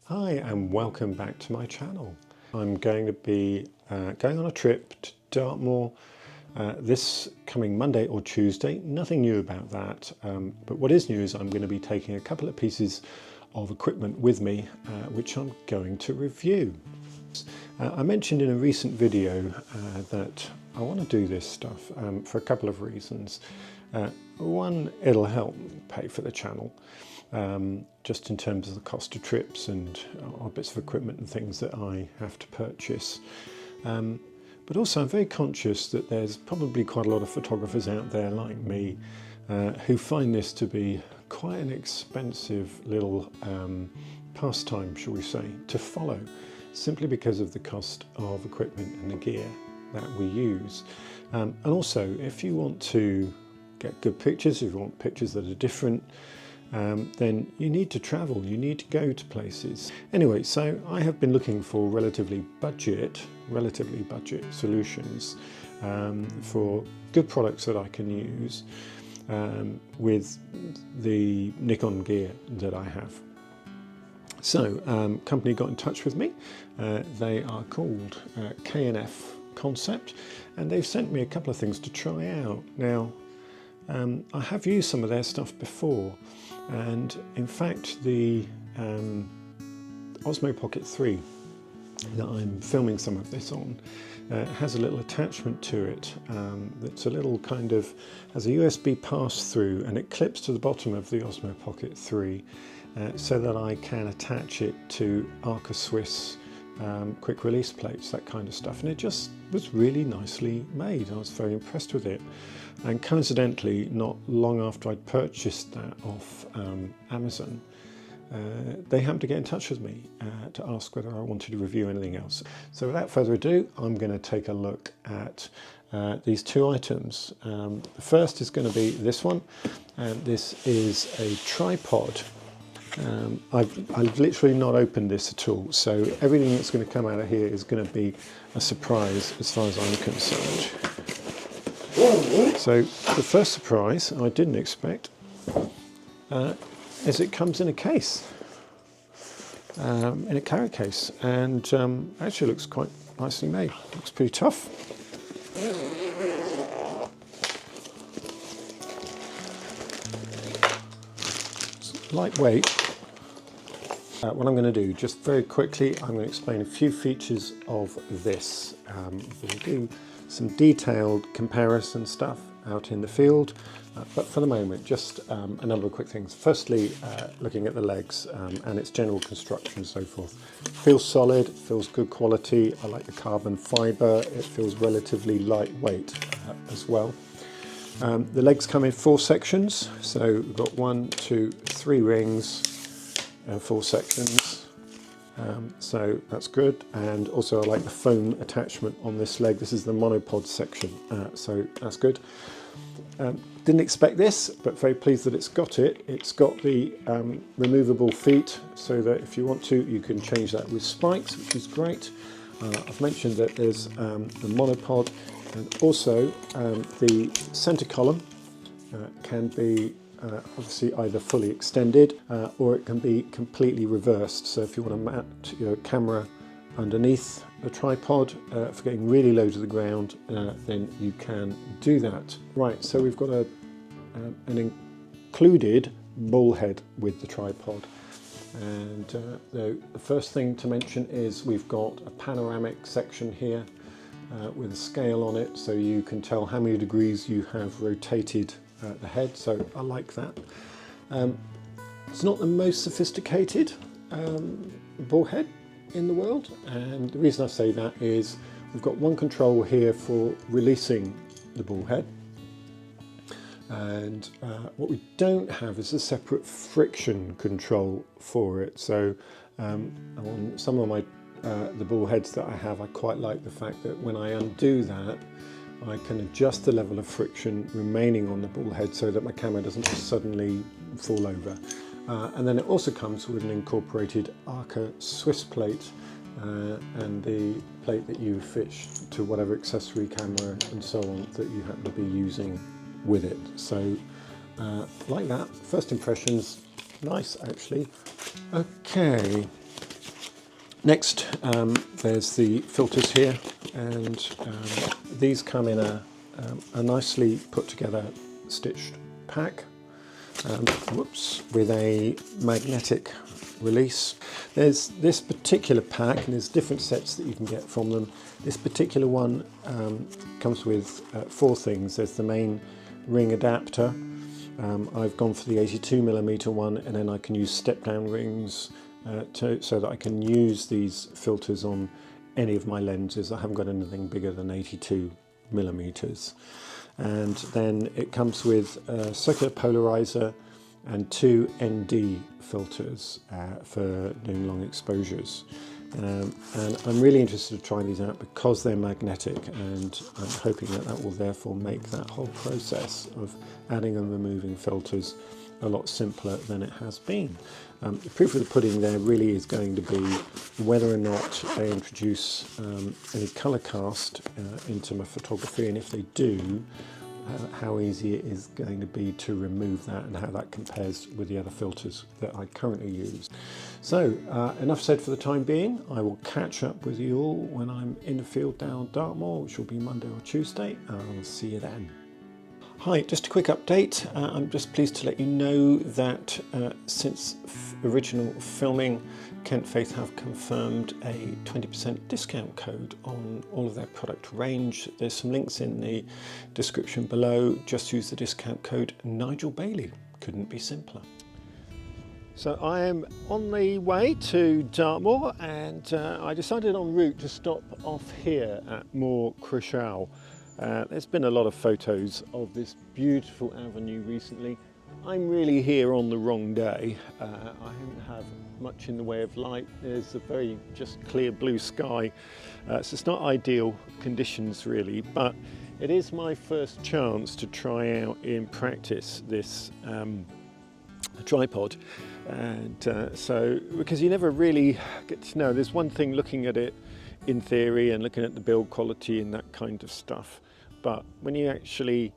Hi and welcome back to my channel. I'm going to be going on a trip to Dartmoor this coming Monday or Tuesday. Nothing new about that, but what is new is I'm going to be taking a couple of pieces of equipment with me which I'm going to review. I mentioned in a recent video that I want to do this stuff for a couple of reasons. One, it'll help pay for the channel. Just in terms of the cost of trips and bits of equipment and things that I have to purchase. But also I'm very conscious that there's probably quite a lot of photographers out there like me who find this to be quite an expensive little pastime, shall we say, to follow, simply because of the cost of equipment and the gear that we use. And also, if you want to get good pictures, if you want pictures that are different, then you need to travel, you need to go to places. Anyway, so I have been looking for relatively budget solutions for good products that I can use with the Nikon gear that I have. So, company got in touch with me. They are called K&FConcept, and they've sent me a couple of things to try out. Now, I have used some of their stuff before, and in fact the Osmo Pocket 3 that I'm filming some of this on has a little attachment to it that's a little kind of, has a USB pass-through, and it clips to the bottom of the Osmo Pocket 3 so that I can attach it to Arca Swiss quick release plates, that kind of stuff, and it just was really nicely made. I was very impressed with it, and coincidentally not long after I'd purchased that off Amazon, they happened to get in touch with me to ask whether I wanted to review anything else. So without further ado, I'm going to take a look at these two items. The first is going to be this one, and this is a tripod. I've literally not opened this at all, so everything that's going to come out of here is going to be a surprise as far as I'm concerned. So the first surprise I didn't expect is it comes in a case, in a carry case, and actually looks quite nicely made. Looks pretty tough. It's lightweight. What I'm going to do, just very quickly, I'm going to explain a few features of this. We'll do some detailed comparison stuff out in the field, but for the moment, just a number of quick things. Firstly, looking at the legs and its general construction and so forth. Feels solid, feels good quality. I like the carbon fibre. It feels relatively lightweight as well. The legs come in 4 sections, so we've got 1, 2, 3 rings and 4 sections, so that's good. And also I like the foam attachment on this leg. This is the monopod section, so that's good. Didn't expect this, but very pleased that it's got it. It's got the removable feet, so that if you want to, you can change that with spikes, which is great. I've mentioned that there's the monopod, and also the centre column can be obviously either fully extended or it can be completely reversed. So if you want to mount your camera underneath the tripod for getting really low to the ground, then you can do that. Right, so we've got an included bull head with the tripod, and the first thing to mention is we've got a panoramic section here with a scale on it, so you can tell how many degrees you have rotated the head, so I like that. It's not the most sophisticated bull head in the world, and the reason I say that is we've got one control here for releasing the bull head, and what we don't have is a separate friction control for it. So on some of my the bull heads that I have, I quite like the fact that when I undo that, I can adjust the level of friction remaining on the bull head so that my camera doesn't just suddenly fall over. And then it also comes with an incorporated Arca Swiss plate and the plate that you fit to whatever accessory camera and so on that you happen to be using with it. So like that, first impressions, nice actually. Okay, Next, there's the filters here, and these come in a nicely put together stitched pack, with a magnetic release. There's this particular pack, and there's different sets that you can get from them. This particular one comes with 4 things. There's the main ring adapter. I've gone for the 82mm one, and then I can use step down rings so that I can use these filters on any of my lenses. I haven't got anything bigger than 82mm. And then it comes with a circular polarizer and 2 ND filters for doing long exposures. And I'm really interested to try these out because they're magnetic, and I'm hoping that that will therefore make that whole process of adding and removing filters a lot simpler than it has been. The proof of the pudding there really is going to be whether or not they introduce any colour cast into my photography, and if they do, how easy it is going to be to remove that and how that compares with the other filters that I currently use. So enough said for the time being. I will catch up with you all when I'm in the field down Dartmoor, which will be Monday or Tuesday, and I'll see you then. Hi, just a quick update. I'm just pleased to let you know that since original filming, KentFaith have confirmed a 20% discount code on all of their product range. There's some links in the description below. Just use the discount code Nigel Bailey. Couldn't be simpler. So I am on the way to Dartmoor, and I decided en route to stop off here at Moor Cruchal. There's been a lot of photos of this beautiful avenue recently. I'm really here on the wrong day. I don't have much in the way of light. There's a very just clear blue sky, so it's not ideal conditions really, but it is my first chance to try out in practice this tripod. And so, because you never really get to know, there's one thing looking at it in theory and looking at the build quality and that kind of stuff, but when you actually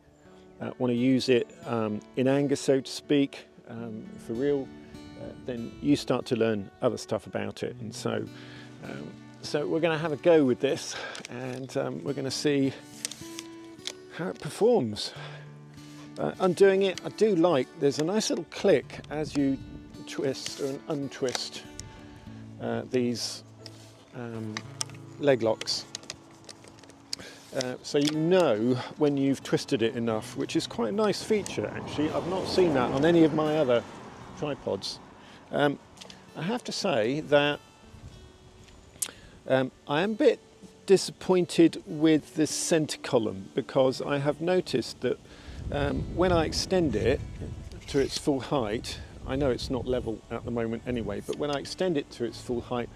want to use it in anger, so to speak, for real, then you start to learn other stuff about it. And so we're going to have a go with this, and we're going to see how it performs. Undoing it, I do like, there's a nice little click as you twist or untwist these leg locks. So you know when you've twisted it enough, which is quite a nice feature actually. I've not seen that on any of my other tripods. I have to say that I am a bit disappointed with the centre column, because I have noticed that when I extend it to its full height, I know it's not level at the moment anyway, but when I extend it to its full height,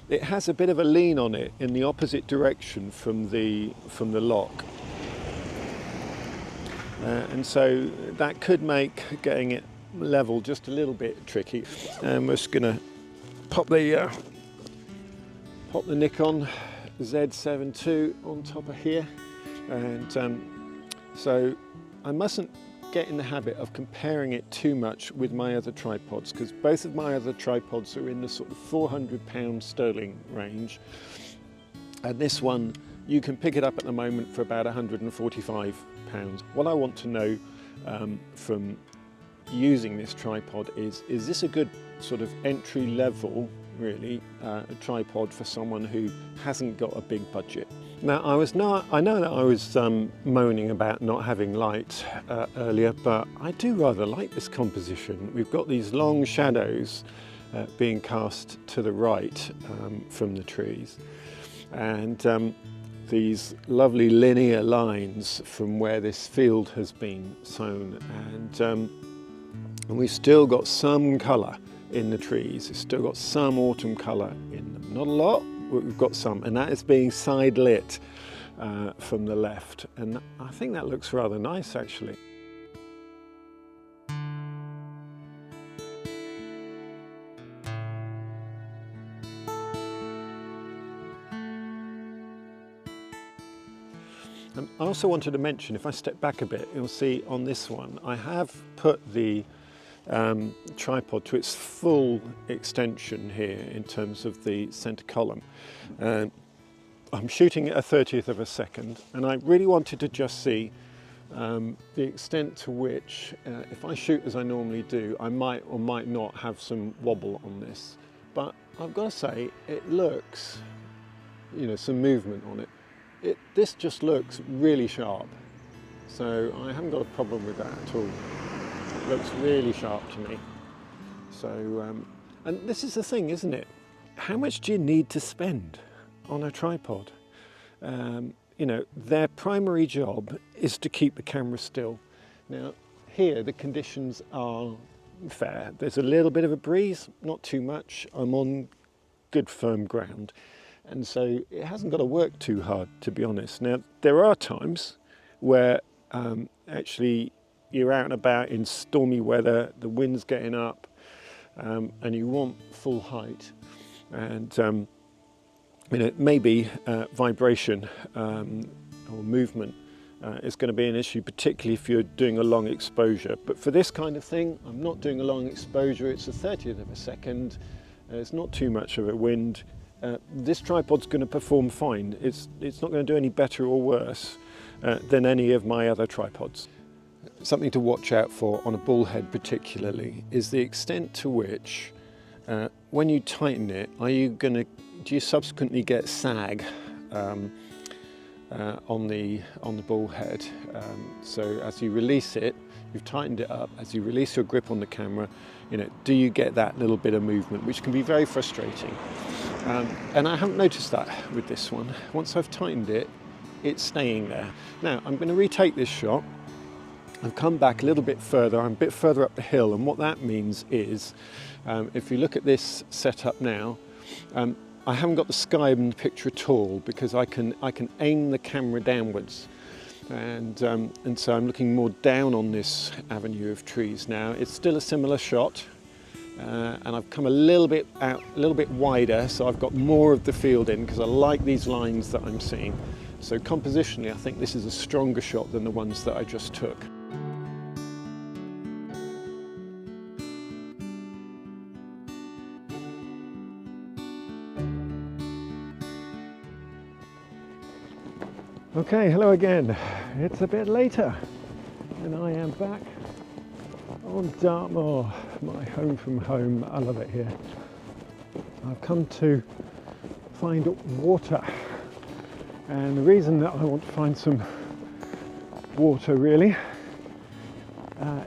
it has a bit of a lean on it in the opposite direction from the lock, and so that could make getting it level just a little bit tricky. And we're just going to pop the Nikon Z7 II on top of here, and so I mustn't get in the habit of comparing it too much with my other tripods, because both of my other tripods are in the sort of £400 sterling range, and this one you can pick it up at the moment for about £145. What I want to know from using this tripod is this a good sort of entry level, really, a tripod for someone who hasn't got a big budget? Now, I know that I was moaning about not having light earlier, but I do rather like this composition. We've got these long shadows being cast to the right from the trees, and these lovely linear lines from where this field has been sown, and we've still got some colour in the trees. It's still got some autumn colour in them. Not a lot, but we've got some, and that is being side lit from the left, and I think that looks rather nice actually. I also wanted to mention, if I step back a bit, you'll see on this one I have put the tripod to its full extension here in terms of the center column. I'm shooting at a 30th of a second, and I really wanted to just see the extent to which, if I shoot as I normally do, I might or might not have some wobble on this. But I've got to say, it looks, you know, some movement on it. This just looks really sharp. So I haven't got a problem with that at all. It looks really sharp to me. So, and this is the thing, isn't it? How much do you need to spend on a tripod? You know, their primary job is to keep the camera still. Now, here the conditions are fair. There's a little bit of a breeze, not too much. I'm on good firm ground, and so it hasn't got to work too hard, to be honest. Now, there are times where actually you're out and about in stormy weather, the wind's getting up, and you want full height, and you know, maybe vibration or movement is going to be an issue, particularly if you're doing a long exposure. But for this kind of thing, I'm not doing a long exposure. It's a 30th of a second. It's not too much of a wind. This tripod's going to perform fine. It's not going to do any better or worse than any of my other tripods. Something to watch out for on a bullhead particularly is the extent to which when you tighten it, do you subsequently get sag on the bullhead? So as you release it, you've tightened it up. As you release your grip on the camera, you know, do you get that little bit of movement, which can be very frustrating. And I haven't noticed that with this one. Once I've tightened it, it's staying there. Now I'm going to retake this shot. I've come back a little bit further. I'm a bit further up the hill, and what that means is, if you look at this setup now, I haven't got the sky in the picture at all because I can aim the camera downwards, and so I'm looking more down on this avenue of trees now. It's still a similar shot, and I've come a little bit out, a little bit wider, so I've got more of the field in because I like these lines that I'm seeing. So compositionally, I think this is a stronger shot than the ones that I just took. Okay, hello again. It's a bit later and I am back on Dartmoor, my home from home. I love it here. I've come to find water, and the reason that I want to find some water really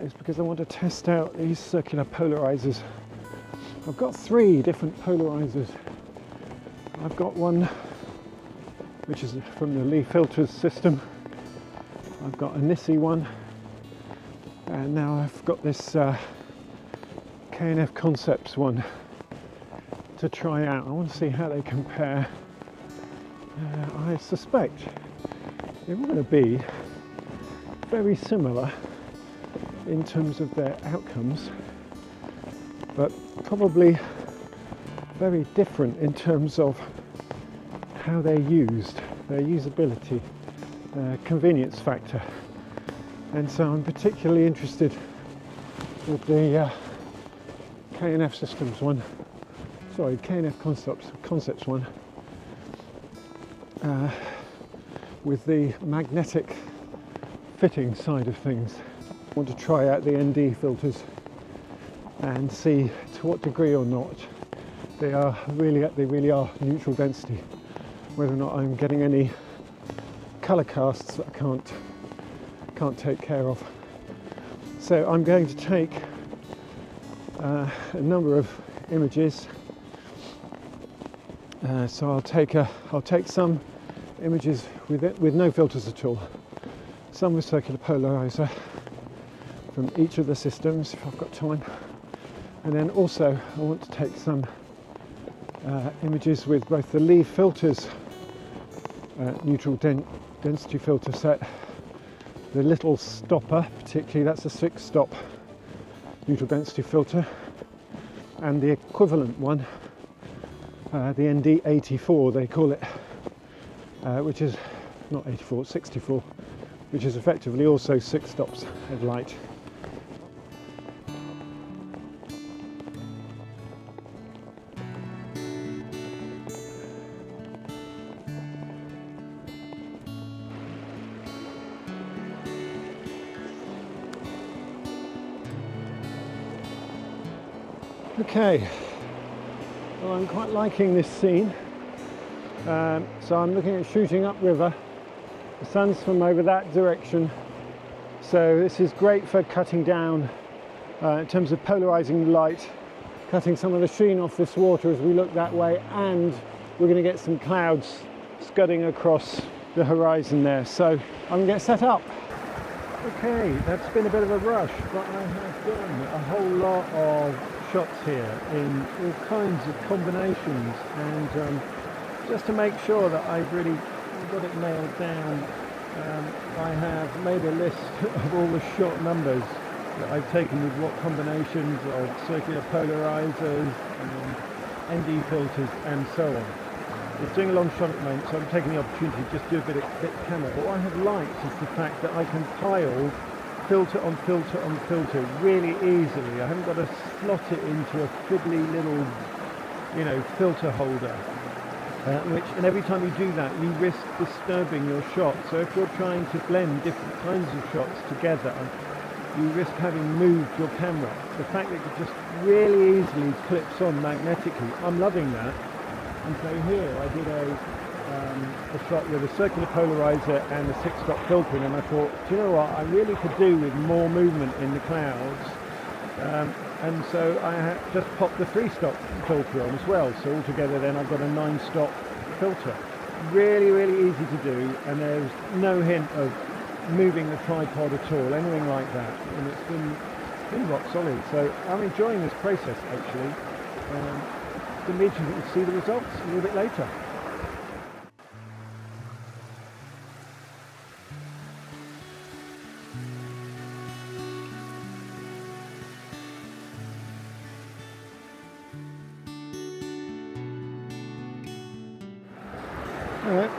is because I want to test out these circular polarizers. I've got 3 different polarizers. I've got one which is from the Lee filters system. I've got a Nissi one, and now I've got this K&FConcept one to try out. I want to see how they compare. I suspect they're going to be very similar in terms of their outcomes, but probably very different in terms of how they're used, their usability, convenience factor. And so I'm particularly interested with the K&F Systems one, sorry, K&FConcept one, with the magnetic fitting side of things. I want to try out the ND filters and see to what degree or not they really are neutral density, whether or not I'm getting any colour casts that I can't take care of. So I'm going to take a number of images. So I'll take some images with no filters at all, some with circular polarizer from each of the systems if I've got time, and then also I want to take some images with both the Lee filters neutral density filter set, the little stopper, particularly that's a 6-stop neutral density filter, and the equivalent one, the ND84 they call it, which is not 84, 64, which is effectively also 6 stops of light. Okay, well, I'm quite liking this scene. So I'm looking at shooting upriver. The sun's from over that direction, so this is great for cutting down in terms of polarizing light, cutting some of the sheen off this water as we look that way, and we're going to get some clouds scudding across the horizon there. So I'm going to get set up. Okay, that's been a bit of a rush, but I have done a whole lot of shots here in all kinds of combinations, and just to make sure that I've really got it nailed down, I have made a list of all the shot numbers that I've taken with what combinations of circular polarizers, ND filters and so on. It's doing a long shot at the moment, so I'm taking the opportunity to just do a bit of camera. But what I have liked is the fact that I can pile filter on filter on filter really easily. I haven't got to slot it into a fiddly little, filter holder. And every time you do that, you risk disturbing your shot. So if you're trying to blend different kinds of shots together, you risk having moved your camera. The fact that it just really easily clips on magnetically, I'm loving that. And so here I did a shot with a circular polarizer and a 6-stop filtering, and I thought, do you know what, I really could do with more movement in the clouds. And so I just popped the 3-stop filter on as well. So altogether then I've got a 9-stop filter. Really, really easy to do, and there's no hint of moving the tripod at all, anything like that. And it's been rock solid. So I'm enjoying this process actually. It's going to be interesting to see the results a little bit later.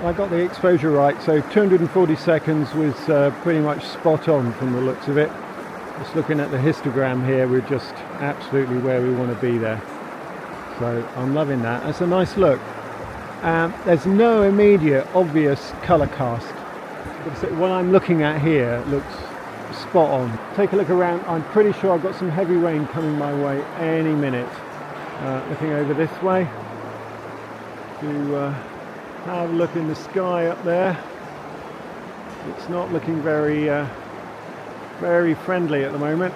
I got the exposure right, so 240 seconds was pretty much spot on from the looks of it. Just looking at the histogram here, we're just absolutely where we want to be there. So I'm loving that. It's a nice look. There's no immediate obvious colour cast. What I'm looking at here looks spot on. Take a look around. I'm pretty sure I've got some heavy rain coming my way any minute. Looking over this way to have a look in the sky up there. It's not looking very very friendly at the moment.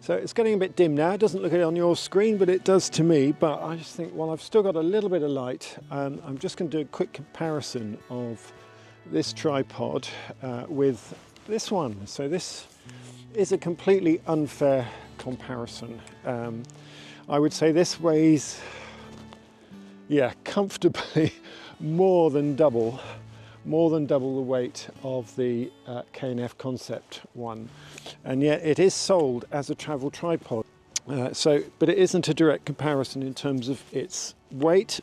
So it's getting a bit dim now. It doesn't look it on your screen, but it does to me. But I just think, well, I've still got a little bit of light. I'm just going to do a quick comparison of this tripod with this one. So this is a completely unfair comparison. I would say this weighs, comfortably more than double the weight of the K&FConcept one, and yet it is sold as a travel tripod. But it isn't a direct comparison in terms of its weight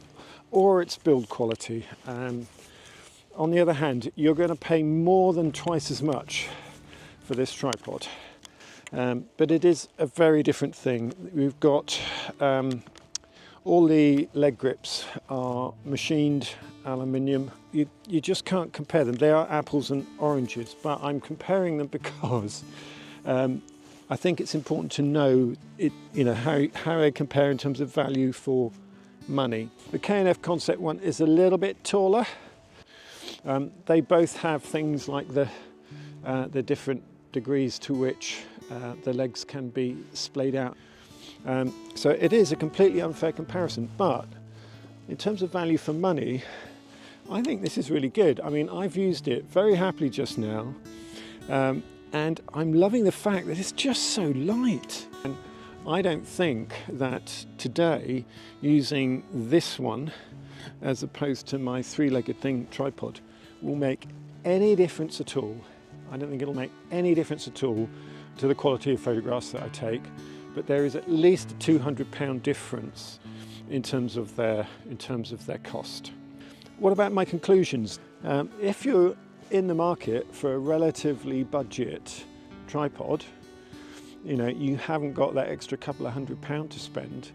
or its build quality. On the other hand, you're going to pay more than twice as much for this tripod, but it is a very different thing. We've got all the leg grips are machined aluminium. You just can't compare them. They are apples and oranges, but I'm comparing them because I think it's important to know how they compare in terms of value for money. The K&FConcept one is a little bit taller. They both have things like the different degrees to which the legs can be splayed out. So it is a completely unfair comparison, but in terms of value for money, I think this is really good. I mean, I've used it very happily just now, and I'm loving the fact that it's just so light. And I don't think that today, using this one as opposed to my three-legged thing tripod will make any difference at all. I don't think it'll make any difference at all to the quality of photographs that I take, but there is at least a £200 difference in terms of their cost. What about my conclusions? If you're in the market for a relatively budget tripod, you haven't got that extra couple of £100 to spend,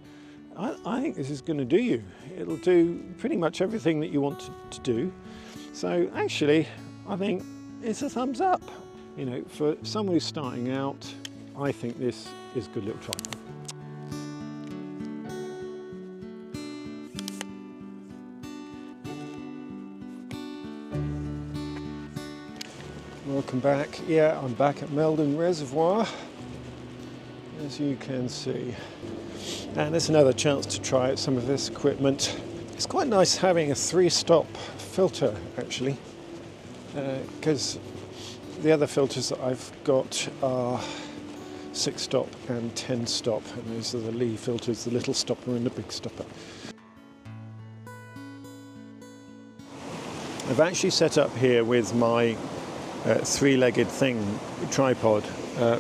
I think this is going to do you. It'll do pretty much everything that you want to do. So actually, I think it's a thumbs up. For someone who's starting out, I think this is a good little tripod. Welcome back. Yeah, I'm back at Meldon Reservoir, as you can see. And it's another chance to try out some of this equipment. It's quite nice having a 3-stop filter, actually, because the other filters that I've got are 6-stop and 10-stop, and those are the Lee filters, the little stopper and the big stopper. I've actually set up here with my three-legged thing tripod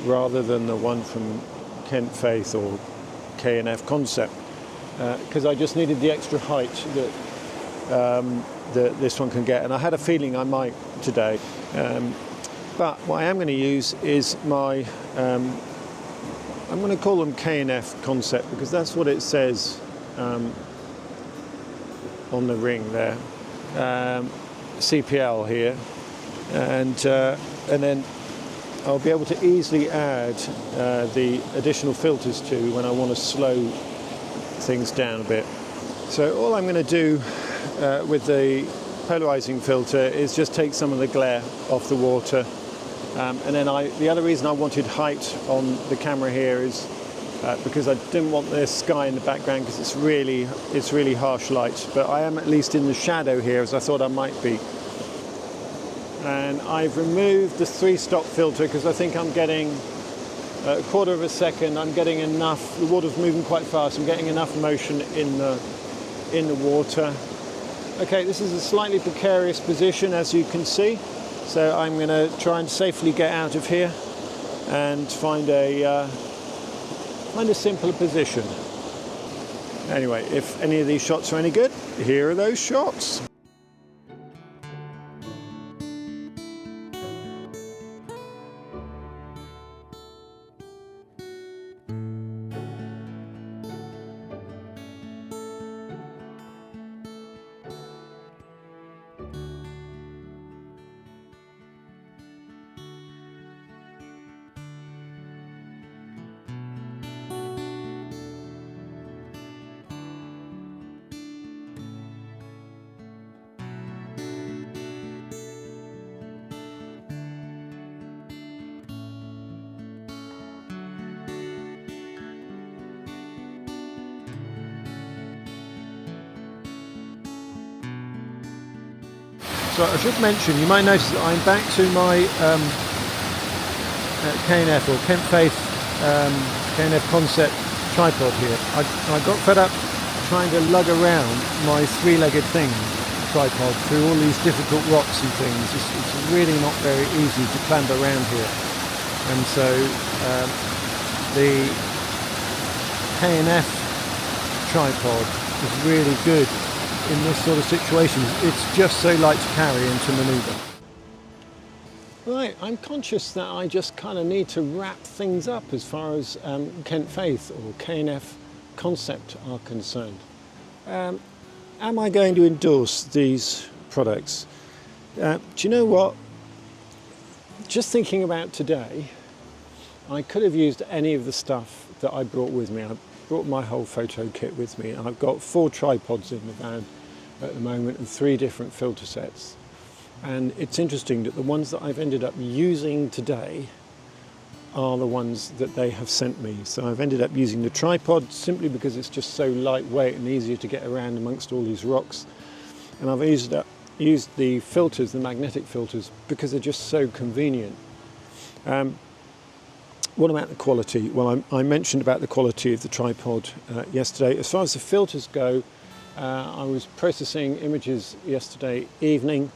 rather than the one from KentFaith or K&FConcept, because I just needed the extra height that this one can get, and I had a feeling I might today. But what I am going to use is my, I'm going to call them K&FConcept because that's what it says on the ring there, CPL here, and then I'll be able to easily add the additional filters to when I want to slow things down a bit. So all I'm going to do with the polarizing filter is just take some of the glare off the water, and then the other reason I wanted height on the camera here is because I didn't want the sky in the background because it's really harsh light, but I am at least in the shadow here as I thought I might be. And I've removed the 3-stop filter because I think I'm getting a quarter of a second. I'm getting enough. The water's moving quite fast. I'm getting enough motion in the water. Okay, this is a slightly precarious position, as you can see. So I'm going to try and safely get out of here and find a simpler position. Anyway, if any of these shots are any good, here are those shots. So I should mention, you might notice that I'm back to my K&F or KentFaith K&FConcept tripod here. I got fed up trying to lug around my three-legged thing tripod through all these difficult rocks and things. It's really not very easy to clamber around here. And so the K&F tripod is really good in this sort of situation. It's just so light to carry and to manoeuvre. Right, I'm conscious that I just kind of need to wrap things up as far as KentFaith or K&FConcept are concerned. Am I going to endorse these products? Do you know what? Just thinking about today, I could have used any of the stuff that I brought with me. I brought my whole photo kit with me, and I've got 4 tripods in the van at the moment and 3 different filter sets. And it's interesting that the ones that I've ended up using today are the ones that they have sent me. So I've ended up using the tripod simply because it's just so lightweight and easier to get around amongst all these rocks. And I've used the filters, the magnetic filters, because they're just so convenient. What about the quality? Well, I mentioned about the quality of the tripod yesterday. As far as the filters go, I was processing images yesterday evening,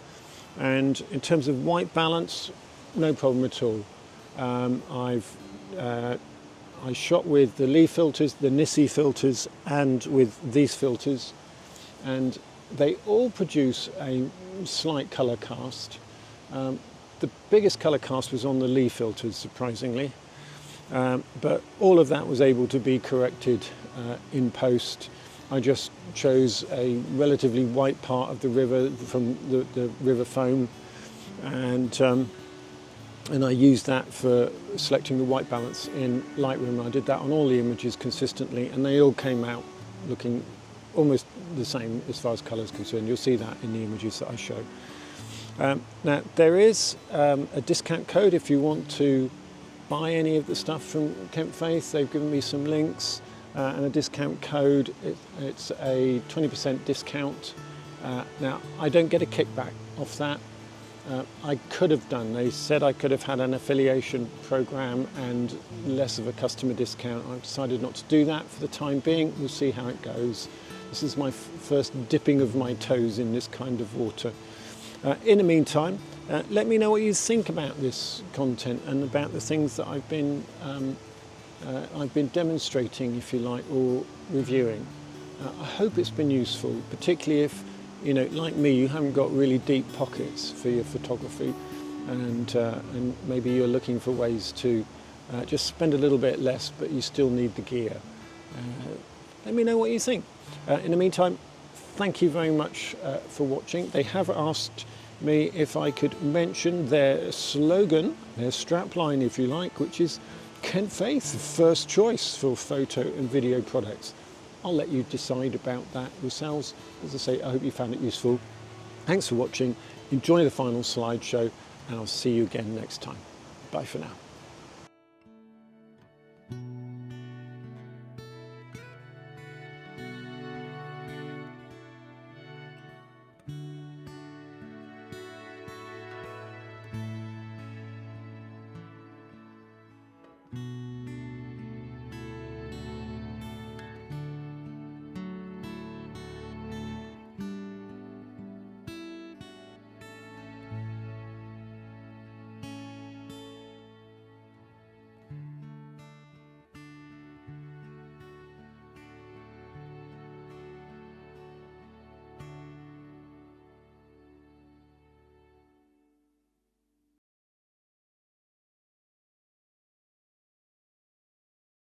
and in terms of white balance, no problem at all. I shot with the Lee filters, the Nissi filters, and with these filters, and they all produce a slight colour cast. The biggest colour cast was on the Lee filters, surprisingly, but all of that was able to be corrected in post. I just chose a relatively white part of the river from the river foam, and I used that for selecting the white balance in Lightroom. I did that on all the images consistently, and they all came out looking almost the same as far as colour is concerned. You'll see that in the images that I show. Now, there is a discount code if you want to buy any of the stuff from KentFaith. They've given me some links and a discount code. It's a 20% discount. Now, I don't get a kickback off that. I could have done. They said I could have had an affiliation program and less of a customer discount. I've decided not to do that for the time being. We'll see how it goes. This is my first dipping of my toes in this kind of water. In the meantime, let me know what you think about this content and about the things that I've been demonstrating, if you like, or reviewing. I hope it's been useful, particularly if, you know, like me, you haven't got really deep pockets for your photography, and maybe you're looking for ways to just spend a little bit less, but you still need the gear. Let me know what you think. In the meantime, thank you very much for watching. They have asked me if I could mention their slogan, their strapline, if you like, which is KentFaith, the first choice for photo and video products. I'll let you decide about that yourselves. As I say, I hope you found it useful. Thanks for watching. Enjoy the final slideshow, and I'll see you again next time. Bye for now.